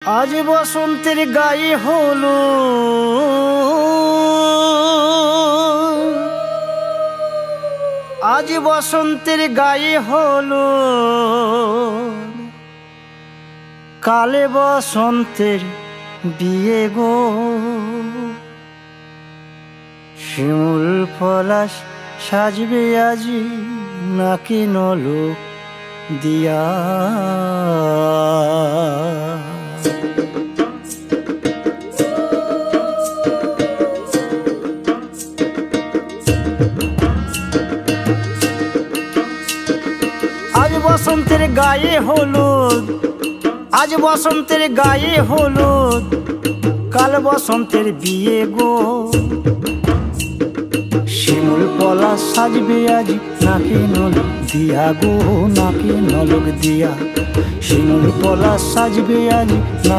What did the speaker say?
আজ বসন্তের গায়ে হলো আজ বসন্তের গায়ে হলো কালে বসন্তের বিয়ে গো। শিমুল পলাশ সাজবে আজি নাকি নলক দিয়া। আজ বসন্তের গায়ে হলুদ আজ বসন্তের গায়ে হলুদ কাল বসন্তের বিয়ে গো। শিমুল পলাশ সাজবে আজ নাকি নলক দিয়া গো, নাকি নলক দিয়া। শিমুল পলাশ সাজবে আজ না